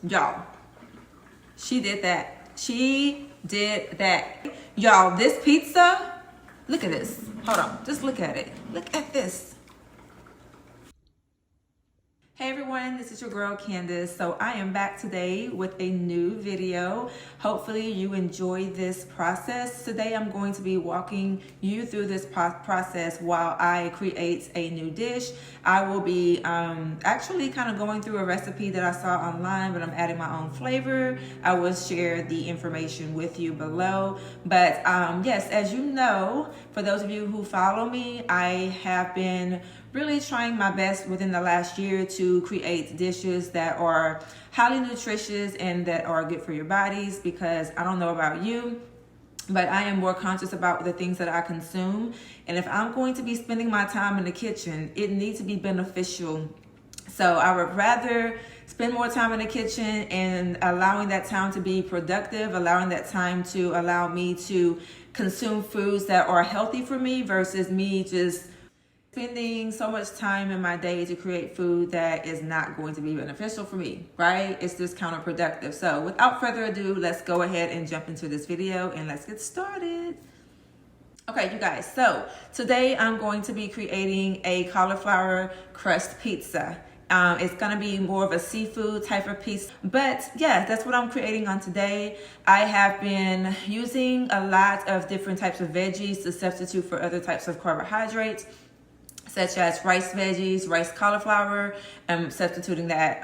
Y'all, she did that. She did that. Y'all, this pizza, look at this. Hold on, just look at it. Look at this. Hey everyone, this is your girl Candace. So I am back today with a new video. Hopefully you enjoy this process. Today I'm going to be walking you through this process while I create a new dish. I will be actually kind of going through a recipe that I saw online, but I'm adding my own flavor. I will share the information with you below. But yes, as you know, for those of you who follow me, I have been really trying my best within the last year to create dishes that are highly nutritious and that are good for your bodies, because I don't know about you, but I am more conscious about the things that I consume. And if I'm going to be spending my time in the kitchen, it needs to be beneficial. So I would rather spend more time in the kitchen and allowing that time to be productive, allowing that time to allow me to consume foods that are healthy for me versus me just spending so much time in my day to create food that is not going to be beneficial for me, right? It's just counterproductive. So without further ado, let's go ahead and jump into this video and let's get started. Okay, you guys, so today I'm going to be creating a cauliflower crust pizza. It's gonna be more of a seafood type of piece, but yeah, that's what I'm creating on today. I have been using a lot of different types of veggies to substitute for other types of carbohydrates, such as rice veggies, rice cauliflower, substituting that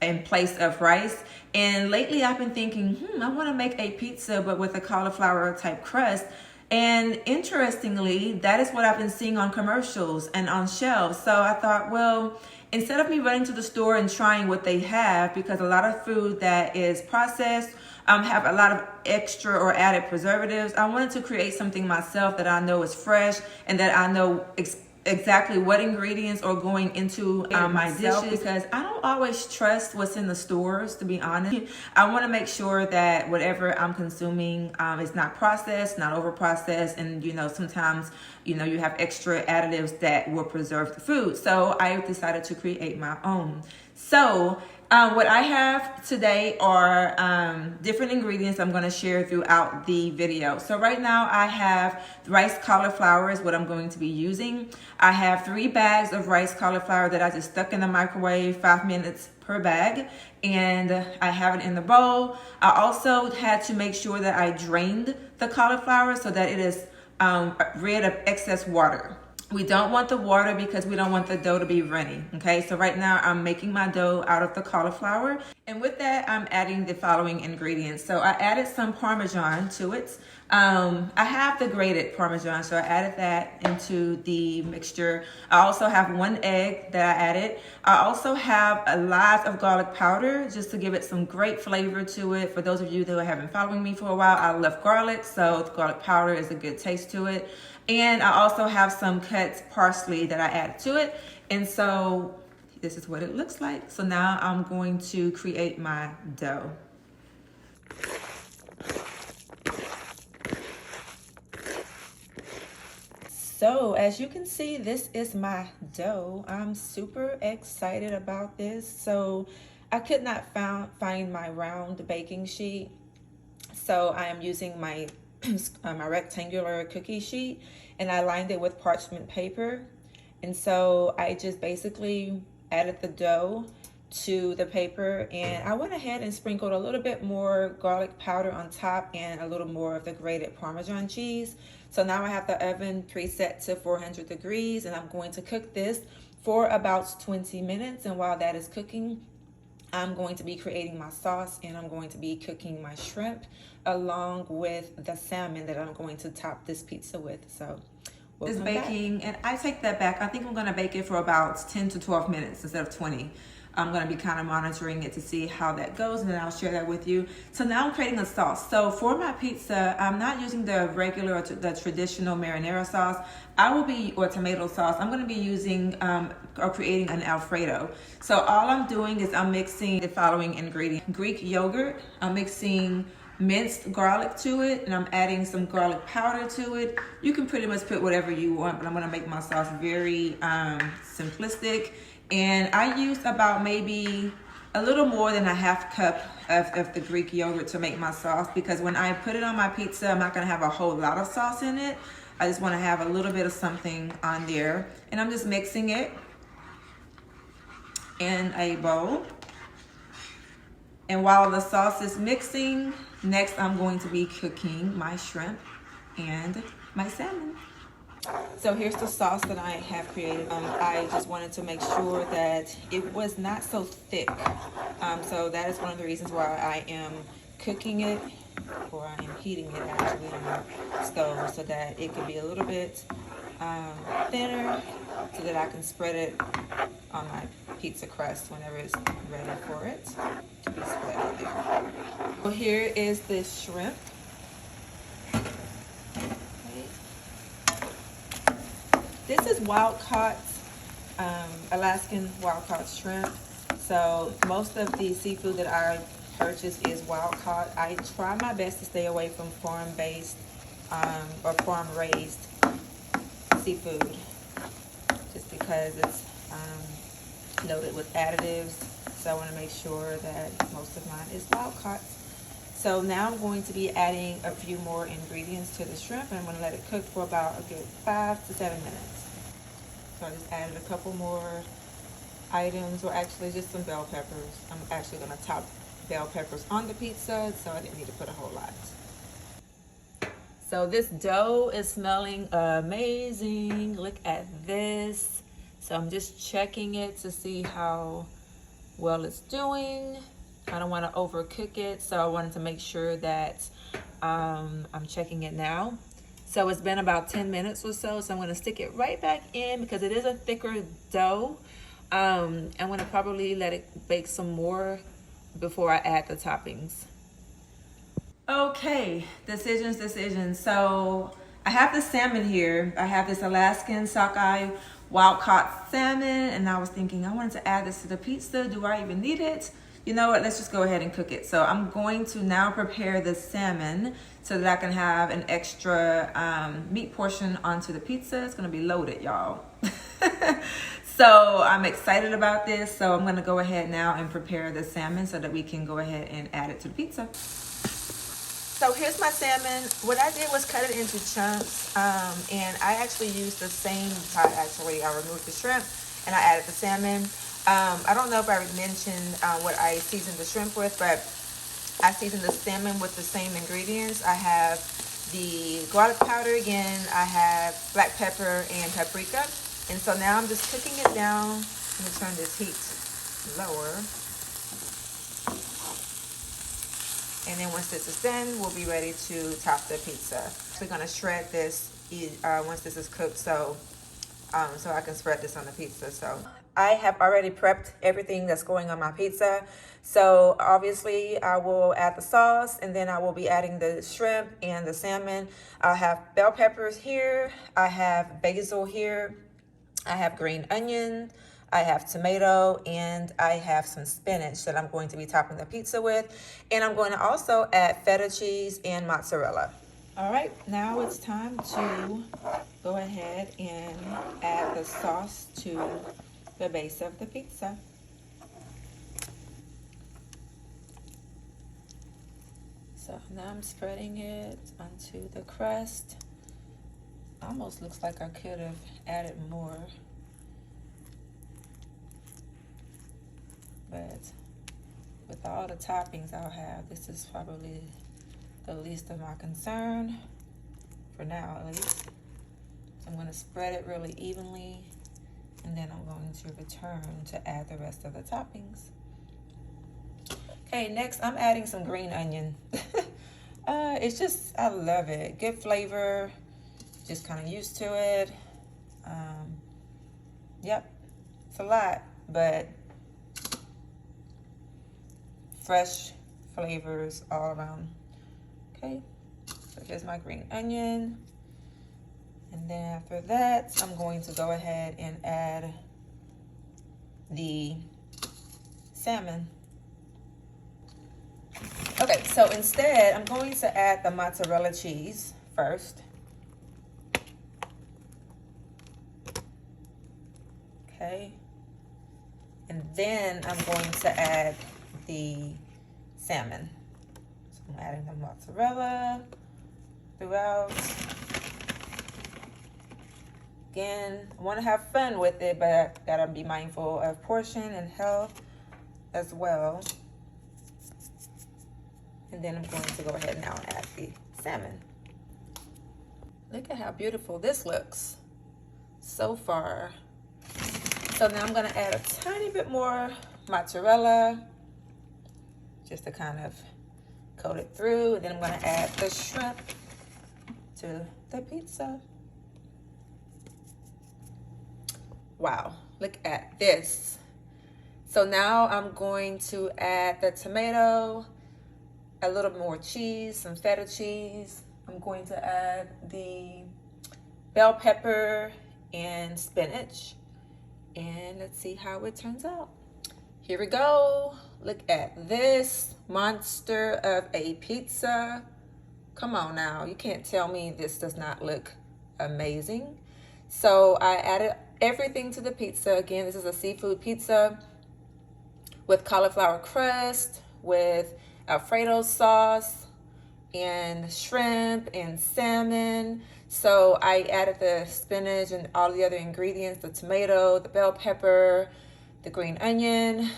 in place of rice. And lately I've been thinking, I want to make a pizza, but with a cauliflower type crust. And interestingly, that is what I've been seeing on commercials and on shelves. So I thought, well, instead of me running to the store and trying what they have, because a lot of food that is processed have a lot of extra or added preservatives, I wanted to create something myself that I know is fresh and that I know exactly what ingredients are going into my dishes, because I don't always trust what's in the stores, to be honest. I want to make sure that whatever I'm consuming is not processed, not over processed, and sometimes you have extra additives that will preserve the food. So I decided to create my own. So what I have today are different ingredients I'm going to share throughout the video. So right now I have rice cauliflower is what I'm going to be using. I have 3 bags of rice cauliflower that I just stuck in the microwave, 5 minutes per bag, and I have it in the bowl. I also had to make sure that I drained the cauliflower so that it is rid of excess water. We don't want the water because we don't want the dough to be runny. Okay, so right now I'm making my dough out of the cauliflower. And with that, I'm adding the following ingredients. So I added some Parmesan to it. I have the grated Parmesan, so I added that into the mixture. I also have 1 egg that I added. I also have a lot of garlic powder just to give it some great flavor to it. For those of you that have been following me for a while, I love garlic, so the garlic powder is a good taste to it. And I also have some cut parsley that I added to it. And so this is what it looks like. So now I'm going to create my dough. So as you can see, this is my dough. I'm super excited about this. So I could not find my round baking sheet. So I am using my my rectangular cookie sheet, and I lined it with parchment paper. And so I just basically added the dough to the paper, and I went ahead and sprinkled a little bit more garlic powder on top and a little more of the grated Parmesan cheese. So now I have the oven preset to 400 degrees, and I'm going to cook this for about 20 minutes. And while that is cooking, I'm going to be creating my sauce, and I'm going to be cooking my shrimp along with the salmon that I'm going to top this pizza with. So we'll baking, and I take that back. I think I'm going to bake it for about 10 to 12 minutes instead of 20. I'm going to be kind of monitoring it to see how that goes, and then I'll share that with you. So now I'm creating a sauce. So for my pizza, I'm not using the regular or the traditional marinara sauce. Or tomato sauce. I'm going to be using or creating an Alfredo. So all I'm doing is I'm mixing the following ingredients. Greek yogurt. I'm mixing minced garlic to it, and I'm adding some garlic powder to it. You can pretty much put whatever you want, but I'm going to make my sauce very simplistic. And I used about maybe a little more than a half cup of the Greek yogurt to make my sauce, because when I put it on my pizza, I'm not gonna have a whole lot of sauce in it. I just wanna have a little bit of something on there. And I'm just mixing it in a bowl. And while the sauce is mixing, next I'm going to be cooking my shrimp and my salmon. So here's the sauce that I have created. I just wanted to make sure that it was not so thick. So that is one of the reasons why I am cooking it, or I am heating it actually on the stove, so that it could be a little bit thinner, so that I can spread it on my pizza crust whenever it's ready for it to be spread on there. So here is the shrimp. This is wild caught, Alaskan wild caught shrimp. So most of the seafood that I purchase is wild caught. I try my best to stay away from farm-based or farm-raised seafood, just because it's loaded with additives. So I want to make sure that most of mine is wild caught. So now I'm going to be adding a few more ingredients to the shrimp, and I'm going to let it cook for about a good 5 to 7 minutes. So I just added a couple more items, or actually just some bell peppers. I'm actually going to top bell peppers on the pizza, so I didn't need to put a whole lot. So this dough is smelling amazing. Look at this. So I'm just checking it to see how well it's doing. I don't want to overcook it, so I wanted to make sure that I'm checking it now. So it's been about 10 minutes or so, so I'm going to stick it right back in because it is a thicker dough. I'm going to probably let it bake some more before I add the toppings. Okay, decisions. So I have the salmon here. I have this Alaskan sockeye wild caught salmon, and I was thinking I wanted to add this to the pizza. Do I even need it? You know what, let's just go ahead and cook it. So I'm going to now prepare the salmon so that I can have an extra meat portion onto the pizza. It's gonna be loaded, y'all. So I'm excited about this. So I'm gonna go ahead now and prepare the salmon so that we can go ahead and add it to the pizza. So here's my salmon. What I did was cut it into chunks, and I actually used the same, I removed the shrimp and I added the salmon. I don't know if I mentioned what I seasoned the shrimp with, but I seasoned the salmon with the same ingredients. I have the garlic powder again, I have black pepper and paprika. And so now I'm just cooking it down. I'm gonna turn this heat lower. And then once this is done, we'll be ready to top the pizza. We're gonna shred this once this is cooked, so I can spread this on the pizza. So I have already prepped everything that's going on my pizza. So obviously I will add the sauce, and then I will be adding the shrimp and the salmon. I have bell peppers here. I have basil here. I have green onion. I have tomato, and I have some spinach that I'm going to be topping the pizza with. And I'm going to also add feta cheese and mozzarella. All right, now it's time to go ahead and add the sauce to the base of the pizza. So now I'm spreading it onto the crust. Almost looks like I could have added more, but with all the toppings I'll have, this is probably the least of my concern, for now at least. So I'm going to spread it really evenly, and then I'm going to return to add the rest of the toppings. Okay, next I'm adding some green onion. It's just, I love it. Good flavor, just kind of used to it. Yep, it's a lot, but fresh flavors all around. Okay, so here's my green onion. And then after that, I'm going to go ahead and add the salmon. Okay, so instead, I'm going to add the mozzarella cheese first. Okay. And then I'm going to add the salmon. So I'm adding the mozzarella throughout. Again, I want to have fun with it, but I gotta be mindful of portion and health as well. And then I'm going to go ahead now and add the salmon. Look at how beautiful this looks so far. So now I'm gonna add a tiny bit more mozzarella just to kind of coat it through. And then I'm gonna add the shrimp to the pizza. Wow, look at this. So now I'm going to add the tomato, a little more cheese, some feta cheese. I'm going to add the bell pepper and spinach. And let's see how it turns out. Here we go. Look at this monster of a pizza. Come on now, you can't tell me this does not look amazing. So I added everything to the pizza. Again, this is a seafood pizza with cauliflower crust, with Alfredo sauce, and shrimp and salmon. So I added the spinach and all the other ingredients, the tomato, the bell pepper, the green onion,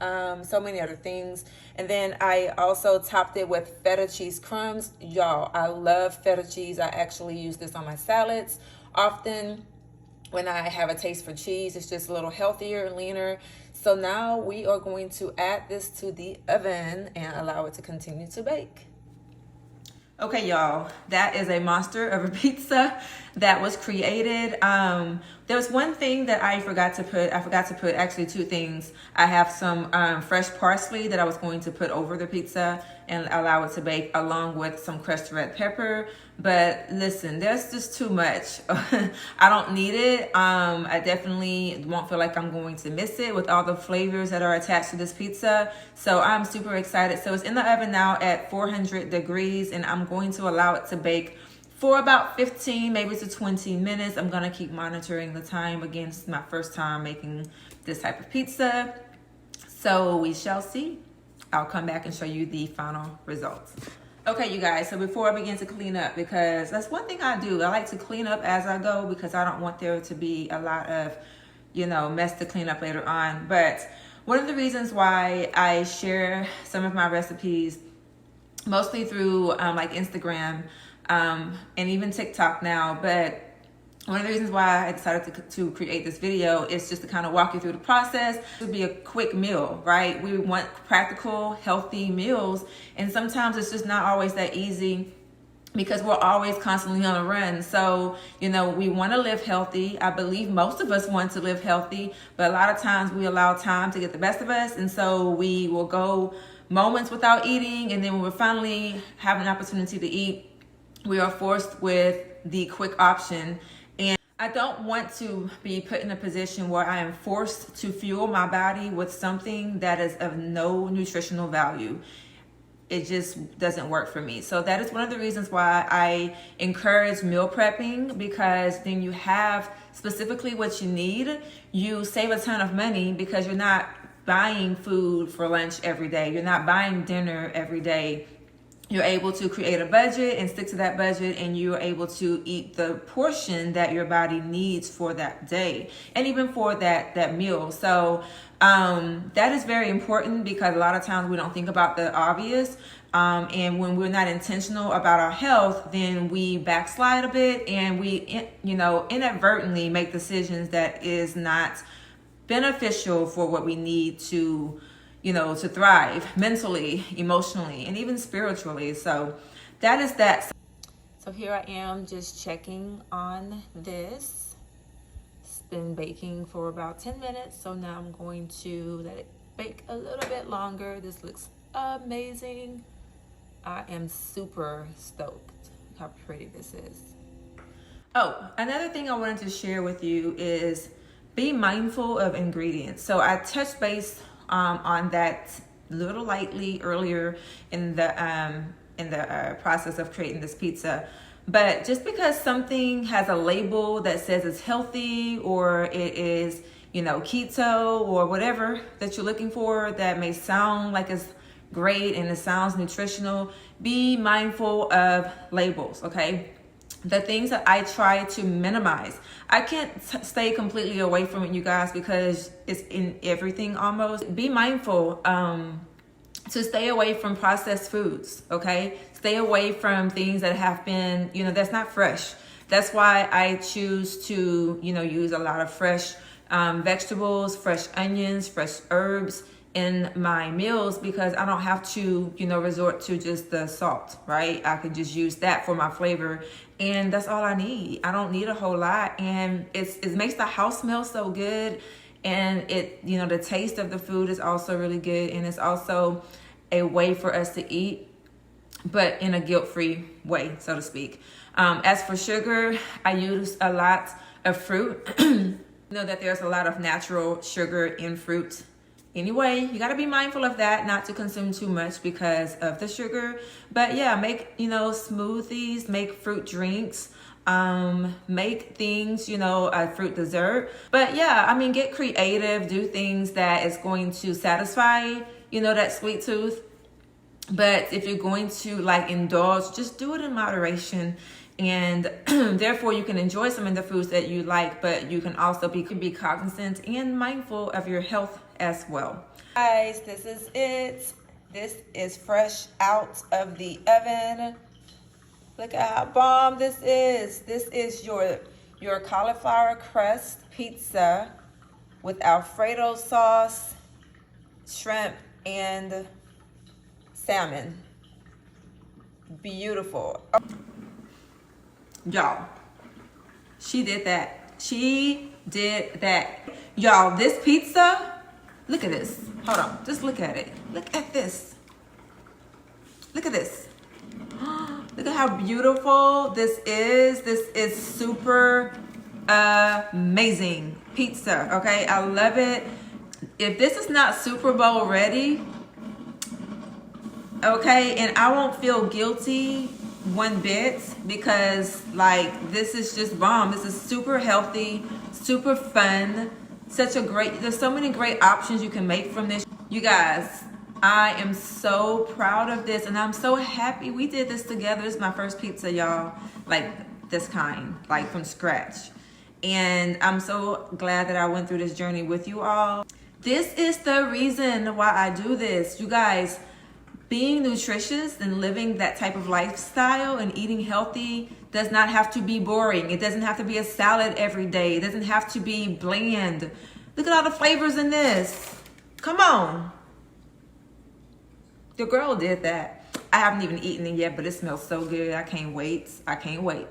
so many other things. And then I also topped it with feta cheese crumbs. Y'all, I love feta cheese. I actually use this on my salads often when I have a taste for cheese. It's just a little healthier, leaner. So now we are going to add this to the oven and allow it to continue to bake. Okay, y'all, that is a monster of a pizza that was created. There was one thing that I forgot to put. I forgot to put actually two things. I have some fresh parsley that I was going to put over the pizza and allow it to bake, along with some crushed red pepper. But listen, there's just too much. I don't need it. I definitely won't feel like I'm going to miss it with all the flavors that are attached to this pizza. So I'm super excited. So it's in the oven now at 400 degrees, and I'm going to allow it to bake for about 15, maybe to 20 minutes. I'm gonna keep monitoring the time. Again, this is my first time making this type of pizza. So we shall see. I'll come back and show you the final results. Okay, you guys, so before I begin to clean up, because that's one thing I do. I like to clean up as I go because I don't want there to be a lot of, mess to clean up later on. But one of the reasons why I share some of my recipes, mostly through like Instagram, and even TikTok now, but one of the reasons why I decided to create this video is just to kind of walk you through the process. It would be a quick meal, right? We want practical, healthy meals, and sometimes it's just not always that easy because we're always constantly on the run. So, we want to live healthy. I believe most of us want to live healthy, but a lot of times we allow time to get the best of us, and so we will go moments without eating, and then when we finally have an opportunity to eat, we are forced with the quick option. And I don't want to be put in a position where I am forced to fuel my body with something that is of no nutritional value. It just doesn't work for me. So that is one of the reasons why I encourage meal prepping, because then you have specifically what you need. You save a ton of money because you're not buying food for lunch every day. You're not buying dinner every day. You're able to create a budget and stick to that budget, and you're able to eat the portion that your body needs for that day and even for that meal. So that is very important because a lot of times we don't think about the obvious. And when we're not intentional about our health, then we backslide a bit and we, inadvertently make decisions that is not beneficial for what we need to to thrive mentally, emotionally, and even spiritually. So that is that. So here I am just checking on this. It's been baking for about 10 minutes. So now I'm going to let it bake a little bit longer. This looks amazing. I am super stoked how pretty this is. Oh, another thing I wanted to share with you is be mindful of ingredients. So I touched base on that little lightly earlier in the process of creating this pizza. But just because something has a label that says it's healthy or it is, keto or whatever that you're looking for that may sound like it's great and it sounds nutritional, be mindful of labels, okay? The things that I try to minimize. I can't stay completely away from it, you guys, because it's in everything almost. Be mindful to stay away from processed foods, okay? Stay away from things that have been, that's not fresh. That's why I choose to, use a lot of fresh vegetables, fresh onions, fresh herbs in my meals, because I don't have to, resort to just the salt, right? I could just use that for my flavor, and that's all I need. I don't need a whole lot, and it makes the house smell so good, and the taste of the food is also really good, and it's also a way for us to eat, but in a guilt-free way, so to speak. As for sugar, I use a lot of fruit. Know that there's a lot of natural sugar in fruit. Anyway, you got to be mindful of that, not to consume too much because of the sugar. But yeah, make, smoothies, make fruit drinks, make things, a fruit dessert. But yeah, get creative, do things that is going to satisfy, that sweet tooth. But if you're going to indulge, just do it in moderation. And therefore you can enjoy some of the foods that you like, but you can also be cognizant and mindful of your health as well. Guys, this is it. This is fresh out of the oven. Look at how bomb this is. This is your cauliflower crust pizza with Alfredo sauce, shrimp, and salmon. Beautiful. Y'all, she did that. She did that. Y'all, this pizza, look at this. Hold on, just look at it. Look at this. Look at this. Look at how beautiful this is. This is super amazing pizza, okay? I love it. If this is not Super Bowl ready, okay, and I won't feel guilty one bit, because this is just bomb. This is super healthy, super fun, there's so many great options you can make from this. You guys, I am so proud of this, and I'm so happy we did this together. It's my first pizza, y'all, this kind, from scratch. And I'm so glad that I went through this journey with you all. This is the reason why I do this, you guys. Being nutritious and living that type of lifestyle and eating healthy does not have to be boring. It doesn't have to be a salad every day. It doesn't have to be bland. Look at all the flavors in this. Come on. The girl did that. I haven't even eaten it yet, but it smells so good. I can't wait. I can't wait.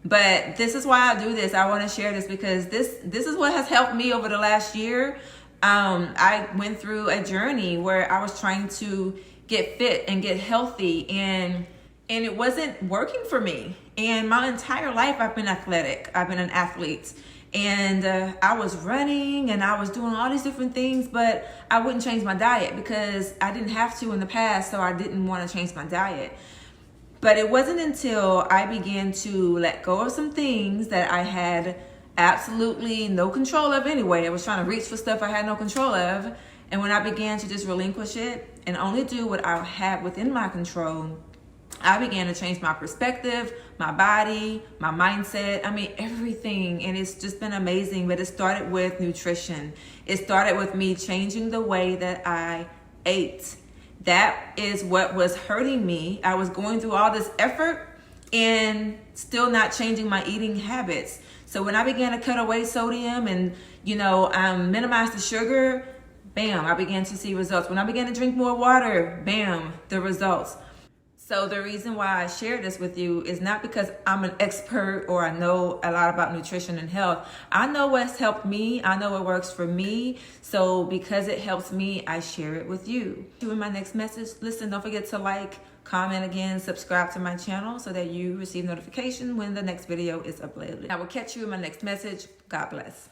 But this is why I do this. I want to share this because this is what has helped me over the last year. I went through a journey where I was trying to get fit and get healthy, and it wasn't working for me. And my entire life I've been athletic. I've been an athlete, and I was running and I was doing all these different things, but I wouldn't change my diet because I didn't have to in the past, so I didn't want to change my diet. But it wasn't until I began to let go of some things that I had absolutely no control of anyway. I was trying to reach for stuff I had no control of. And when I began to just relinquish it and only do what I had within my control, I began to change my perspective, my body, my mindset, everything. And it's just been amazing. But it started with nutrition. It started with me changing the way that I ate. That is what was hurting me. I was going through all this effort and still not changing my eating habits. So when I began to cut away sodium and, minimize the sugar, bam, I began to see results. When I began to drink more water, bam, the results. So the reason why I share this with you is not because I'm an expert or I know a lot about nutrition and health. I know what's helped me. I know what works for me. So because it helps me, I share it with you. In my next message, listen, don't forget to like, comment again, subscribe to my channel so that you receive notification when the next video is uploaded. I will catch you in my next message. God bless.